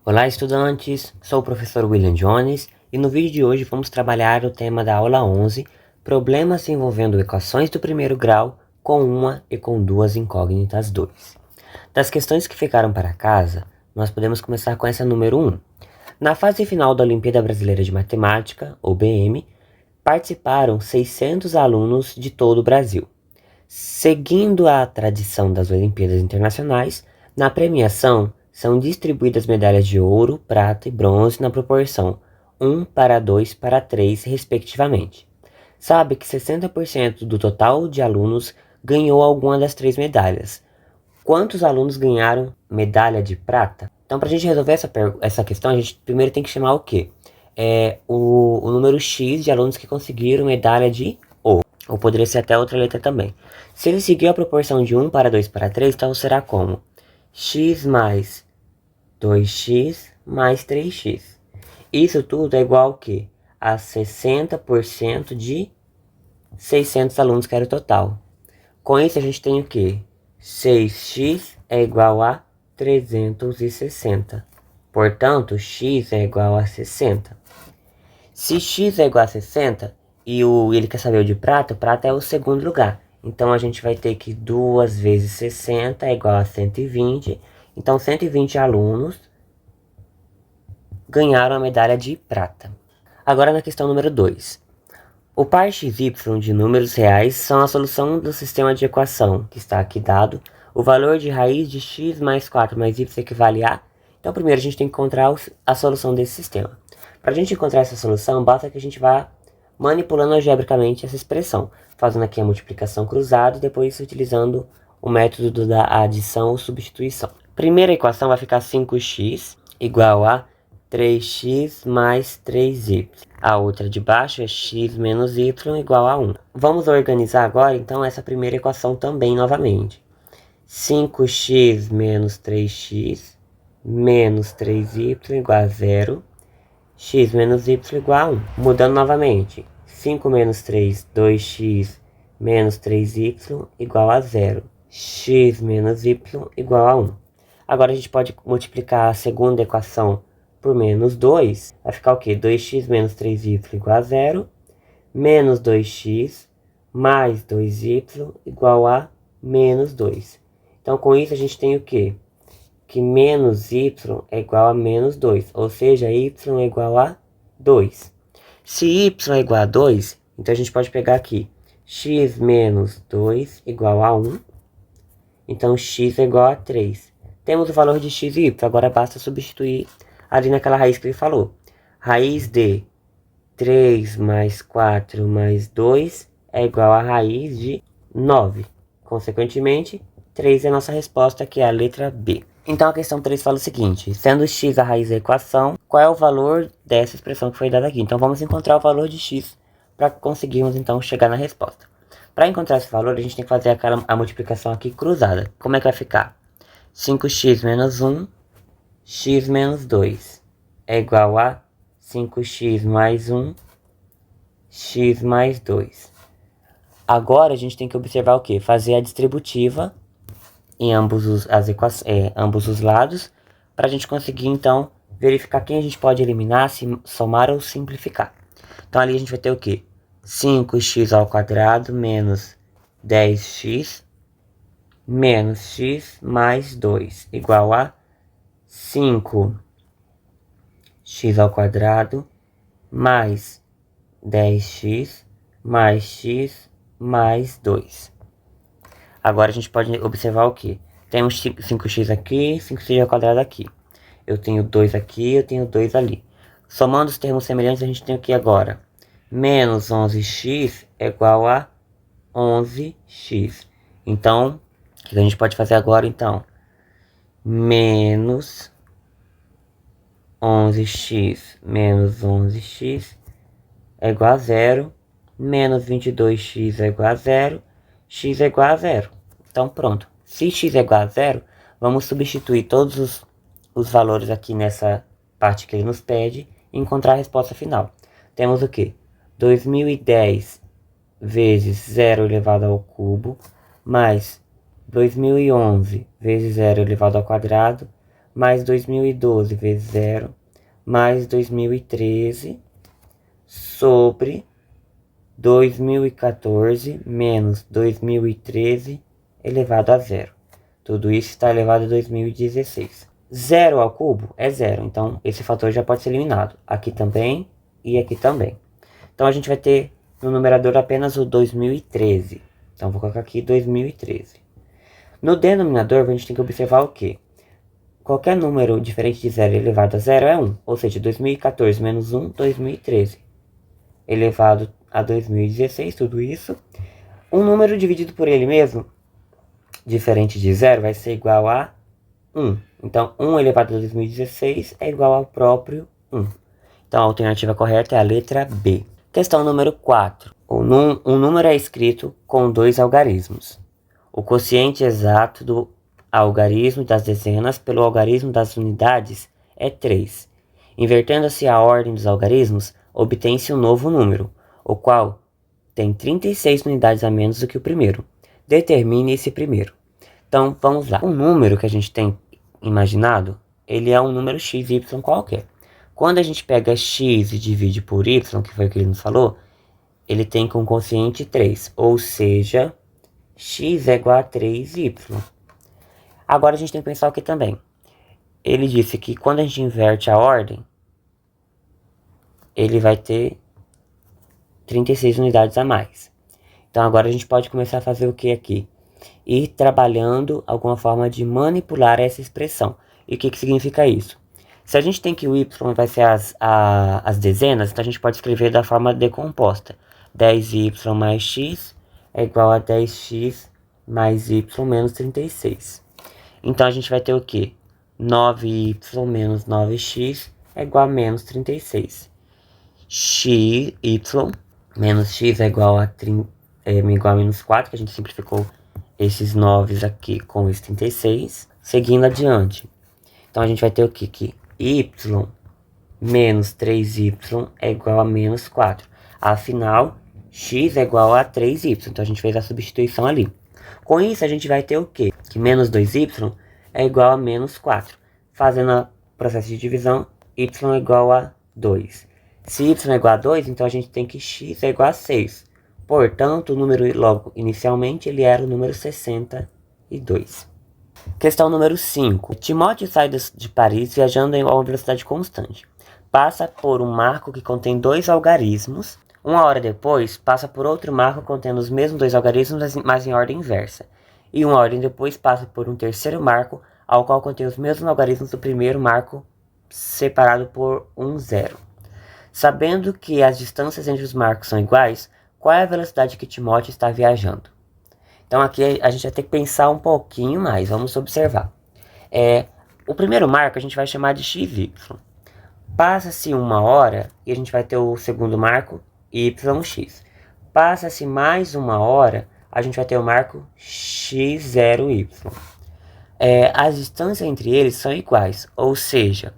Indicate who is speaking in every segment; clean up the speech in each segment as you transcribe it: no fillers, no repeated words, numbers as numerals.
Speaker 1: Olá, estudantes! Sou o professor William Jones e no vídeo de hoje vamos trabalhar o tema da aula 11, problemas envolvendo equações do primeiro grau com uma e com duas incógnitas 2. Das questões que ficaram para casa, nós podemos começar com essa número 1. Na fase final da Olimpíada Brasileira de Matemática, OBM, participaram 600 alunos de todo o Brasil. Seguindo a tradição das Olimpíadas Internacionais, na premiação são distribuídas medalhas de ouro, prata e bronze na proporção 1:2:3, respectivamente. Sabe que 60% do total de alunos ganhou alguma das três medalhas. Quantos alunos ganharam medalha de prata? Então, para a gente resolver essa questão, a gente primeiro tem que chamar o quê? O número X de alunos que conseguiram medalha de ouro. Ou poderia ser até outra letra também. Se ele seguir a proporção de 1:2:3, então será como? X mais 2x mais 3x. Isso tudo é igual ao quê? A 60% de 600 alunos, que era o total. Com isso a gente tem o quê? 6x é igual a 360. Portanto, x é igual a 60. Se x é igual a 60 e ele quer saber o de prata, o prata é o segundo lugar. Então a gente vai ter que 2 vezes 60 é igual a 120. Então 120 alunos ganharam a medalha de prata. Agora na questão número 2. O par xy de números reais são a solução do sistema de equação, que está aqui dado. O valor de raiz de x mais 4 mais y equivale a... Então primeiro a gente tem que encontrar a solução desse sistema. Para a gente encontrar essa solução, basta que a gente vá manipulando algebricamente essa expressão, fazendo aqui a multiplicação cruzada e depois utilizando o método da adição ou substituição. Primeira equação vai ficar 5x igual a 3x mais 3y. A outra de baixo é x menos y igual a 1. Vamos organizar agora então essa primeira equação também novamente. 5x menos 3x menos 3y igual a 0. X menos y igual a 1. Mudando novamente. 5 menos 3, 2x menos 3y igual a 0. X menos y igual a 1. Agora a gente pode multiplicar a segunda equação por menos 2. Vai ficar o quê? 2x menos 3y igual a 0. Menos 2x mais 2y igual a menos 2. Então com isso a gente tem o quê? Que menos y é igual a menos 2, ou seja, y é igual a 2. Se y é igual a 2, então a gente pode pegar aqui x menos 2 igual a 1, então x é igual a 3. Temos o valor de x e y, agora basta substituir ali naquela raiz que ele falou. Raiz de 3 mais 4 mais 2 é igual a raiz de 9. Consequentemente, 3 é a nossa resposta, que é a letra B. Então a questão 3 fala o seguinte: sendo x a raiz da equação, qual é o valor dessa expressão que foi dada aqui? Então vamos encontrar o valor de x para conseguirmos então chegar na resposta. Para encontrar esse valor, a gente tem que fazer a multiplicação aqui cruzada. Como é que vai ficar? 5x menos 1, x menos 2 é igual a 5x mais 1, x mais 2. Agora a gente tem que observar o quê? Fazer a distributiva em ambos os lados, para a gente conseguir então verificar quem a gente pode eliminar, se somar ou simplificar. Então ali a gente vai ter o quê? 5x ao quadrado menos 10x menos x mais 2 igual a 5x ao quadrado mais 10x mais x mais 2. Agora a gente pode observar o que? Temos 5x aqui, 5x ao quadrado aqui. Eu tenho 2 aqui, eu tenho 2 ali. Somando os termos semelhantes, a gente tem aqui agora. Menos 11x é igual a 11x. Então, o que a gente pode fazer agora, então? Menos 11x menos 11x é igual a 0. Menos 22x é igual a 0. X é igual a 0. Então pronto. Se x é igual a 0, vamos substituir todos os valores aqui nessa parte que ele nos pede e encontrar a resposta final. Temos o quê? 2010 vezes 0 elevado ao cubo, mais 2011 vezes 0 elevado ao quadrado, mais 2012 vezes 0, mais 2013, sobre 2014 menos 2013 elevado a zero. Tudo isso está elevado a 2016. 0 ao cubo é zero, então esse fator já pode ser eliminado. Aqui também e aqui também. Então a gente vai ter no numerador apenas o 2013. Então vou colocar aqui 2013. No denominador a gente tem que observar o quê? Qualquer número diferente de 0 elevado a zero é 1. Ou seja, 2014 menos 1, 2013. Elevado a 2016, tudo isso. Um número dividido por ele mesmo, diferente de zero, vai ser igual a 1. Então, 1 elevado a 2016 é igual ao próprio 1. Então, a alternativa correta é a letra B. Questão número 4. Um número é escrito com dois algarismos. O quociente exato do algarismo das dezenas pelo algarismo das unidades é 3. Invertendo-se a ordem dos algarismos, obtém-se um novo número, o qual tem 36 unidades a menos do que o primeiro. Determine esse primeiro. Então, vamos lá. O número que a gente tem imaginado, ele é um número x, y qualquer. Quando a gente pega x e divide por y, que foi o que ele nos falou, ele tem com quociente 3, ou seja, x é igual a 3y. Agora a gente tem que pensar o que também? Ele disse que quando a gente inverte a ordem, ele vai ter 36 unidades a mais. Então agora a gente pode começar a fazer o que aqui? Ir trabalhando alguma forma de manipular essa expressão. E o que significa isso? Se a gente tem que o y vai ser as dezenas, então a gente pode escrever da forma decomposta. 10y mais x é igual a 10x mais y menos 36. Então a gente vai ter o que? 9y menos 9x é igual a menos 36. Xy menos x é igual a, igual a menos 4, que a gente simplificou esses 9 aqui com os 36. Seguindo adiante. Então a gente vai ter o que? Que y menos 3y é igual a menos 4. Afinal, x é igual a 3y. Então a gente fez a substituição ali. Com isso a gente vai ter o que? Que menos 2y é igual a menos 4. Fazendo o processo de divisão, y é igual a 2. Se y é igual a 2, então a gente tem que x é igual a 6. Portanto, o número logo inicialmente ele era o número 62. Questão número 5. Timóteo sai de Paris viajando a uma velocidade constante. Passa por um marco que contém dois algarismos. Uma hora depois, passa por outro marco contendo os mesmos dois algarismos, mas em ordem inversa. E uma hora depois, passa por um terceiro marco, ao qual contém os mesmos algarismos do primeiro marco, separado por um zero. Sabendo que as distâncias entre os marcos são iguais, qual é a velocidade que Timóteo está viajando? Então aqui a gente vai ter que pensar um pouquinho mais, vamos observar. O primeiro marco a gente vai chamar de XY. Passa-se uma hora e a gente vai ter o segundo marco, YX. Passa-se mais uma hora, a gente vai ter o marco X0Y. As distâncias entre eles são iguais, ou seja,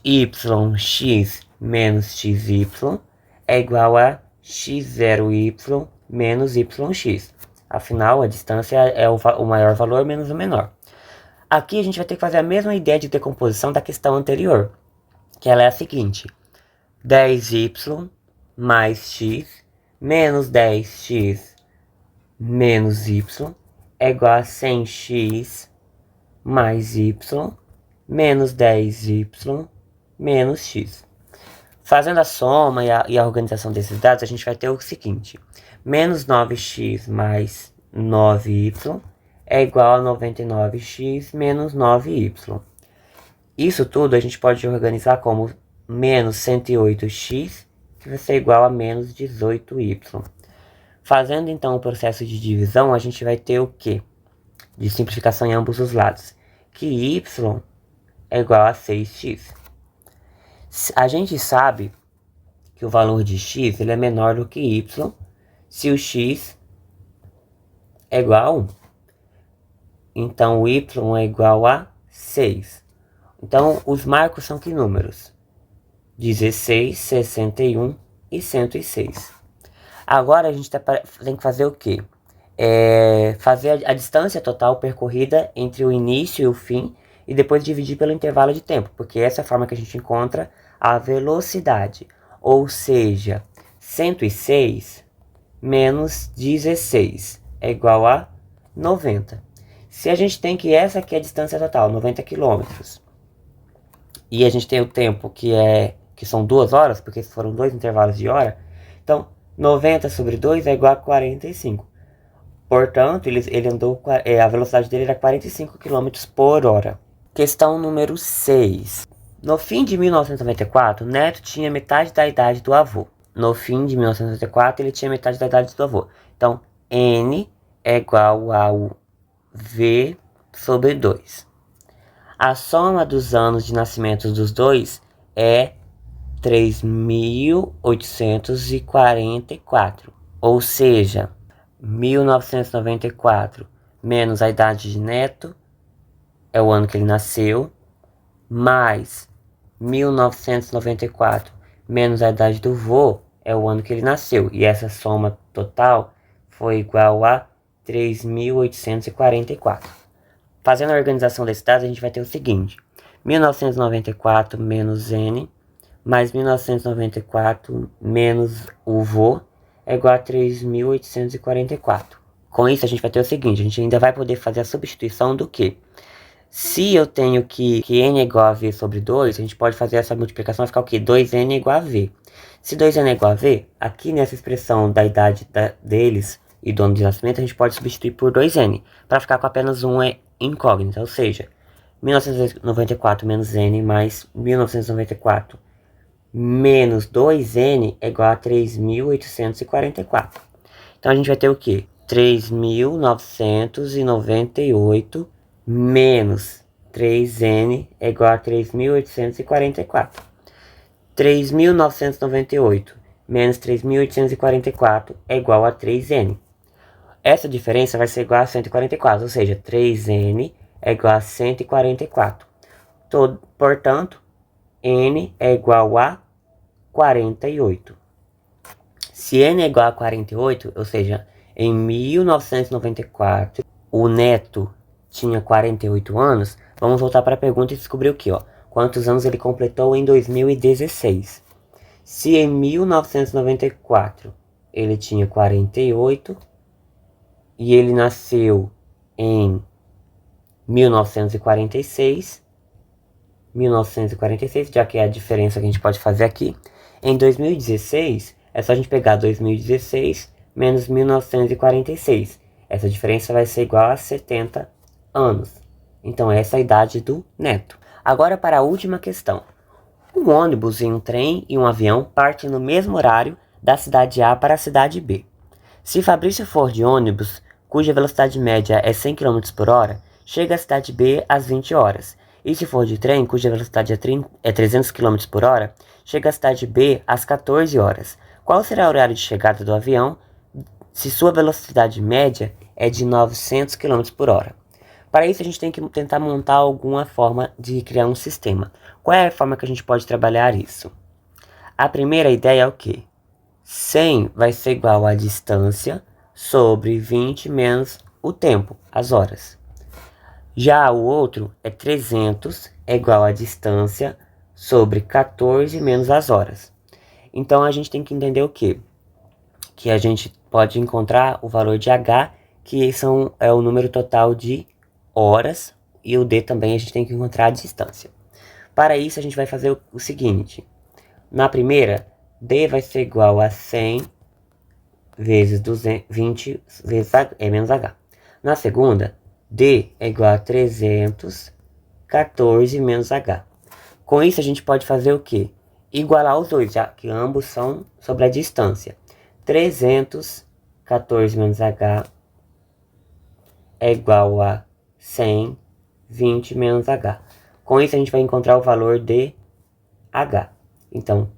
Speaker 1: YX menos XY é igual a X0Y menos YX. Afinal, a distância é o maior valor menos o menor. Aqui a gente vai ter que fazer a mesma ideia de decomposição da questão anterior, que ela é a seguinte: 10y mais x menos 10x menos y é igual a 100x mais y menos 10y menos x. Fazendo a soma e a organização desses dados, a gente vai ter o seguinte: menos 9x mais 9y é igual a 99x menos 9y. Isso tudo a gente pode organizar como menos 108x, que vai ser igual a menos 18y. Fazendo então o processo de divisão, a gente vai ter o quê? De simplificação em ambos os lados. Que y é igual a 6x. A gente sabe que o valor de x ele é menor do que y se o x é igual a 1. Então o y é igual a 6. Então os marcos são que números? 16, 61 e 106. Agora a gente tem que fazer o quê? Fazer a distância total percorrida entre o início e o fim e depois dividir pelo intervalo de tempo, porque essa é a forma que a gente encontra a velocidade. Ou seja, 106 menos 16 é igual a 90. Se a gente tem que essa aqui é a distância total, 90 quilômetros, e a gente tem o tempo que são 2 horas, porque foram 2 intervalos de hora, então 90 sobre 2 é igual a 45. Portanto, ele andou, a velocidade dele era 45 km por hora. Questão número 6. No fim de 1994, Neto tinha metade da idade do avô. No fim de 1994, ele tinha metade da idade do avô. Então, N é igual ao V sobre 2. A soma dos anos de nascimento dos dois é 3.844. Ou seja, 1994 menos a idade de Neto, é o ano que ele nasceu, mais 1994 menos a idade do vô, é o ano que ele nasceu. E essa soma total foi igual a 3.844. Fazendo a organização desses dados, a gente vai ter o seguinte: 1994 menos N, mais 1994 menos o vô, é igual a 3.844. Com isso, a gente vai ter o seguinte: a gente ainda vai poder fazer a substituição do que? Se eu tenho que n é igual a v sobre 2, a gente pode fazer essa multiplicação e ficar o quê? 2n é igual a v. Se 2n é igual a v, aqui nessa expressão da idade deles e do ano de nascimento, a gente pode substituir por 2n, para ficar com apenas uma incógnita, ou seja, 1994 menos n mais 1994 menos 2n é igual a 3.844. Então a gente vai ter o quê? 3.998 menos 3n é igual a 3.844. 3.998 menos 3.844 é igual a 3n. Essa diferença vai ser igual a 144, ou seja, 3n é igual a 144. Portanto, n é igual a 48. Se n é igual a 48, ou seja, em 1994 o Neto tinha 48 anos, vamos voltar para a pergunta e descobrir o que, ó? Quantos anos ele completou em 2016? Se em 1994 ele tinha 48 e ele nasceu em 1946, já que é a diferença que a gente pode fazer aqui, em 2016 é só a gente pegar 2016 menos 1946. Essa diferença vai ser igual a 70 anos. Então essa é a idade do Neto. Agora para a última questão. Um ônibus e um trem e um avião partem no mesmo horário da cidade A para a cidade B. Se Fabrício for de ônibus, cuja velocidade média é 100 km por hora, chega à cidade B às 20 horas. E se for de trem, cuja velocidade é 300 km por hora, chega à cidade B às 14 horas. Qual será o horário de chegada do avião se sua velocidade média é de 900 km por hora? Para isso, a gente tem que tentar montar alguma forma de criar um sistema. Qual é a forma que a gente pode trabalhar isso? A primeira ideia é o quê? 100 vai ser igual à distância sobre 20 menos o tempo, as horas. Já o outro é 300 é igual à distância sobre 14 menos as horas. Então a gente tem que entender o quê? Que a gente pode encontrar o valor de H, que é o número total de horas, e o D também a gente tem que encontrar a distância. Para isso a gente vai fazer o seguinte: na primeira, D vai ser igual a 100 vezes 20 vezes menos H. Na segunda, D é igual a 314 menos H. Com isso a gente pode fazer o quê? Igualar os dois, já que ambos são sobre a distância. 314 menos H é igual a 120 menos H. Com isso a gente vai encontrar o valor de H. Então,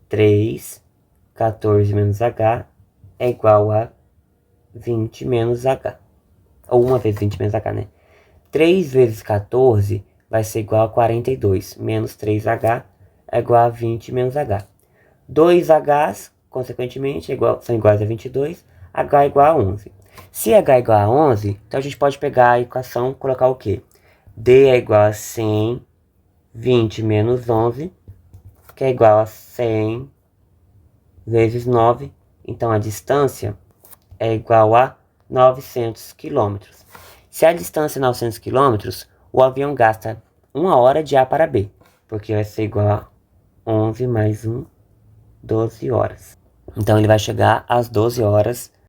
Speaker 1: 314 menos H é igual a 20 menos H. Ou 1 vezes 20 menos H, né? 3 vezes 14 vai ser igual a 42. Menos 3H é igual a 20 menos H. 2Hs, consequentemente, são iguais a 22. H é igual a 11. Se H é igual a 11, então a gente pode pegar a equação e colocar o quê? D é igual a 100, 20 menos 11, que é igual a 100 vezes 9. Então, a distância é igual a 900 quilômetros. Se a distância é 900 quilômetros, o avião gasta 1 hora de A para B, porque vai ser igual a 11 mais 1, 12 horas. Então, ele vai chegar às 12 horas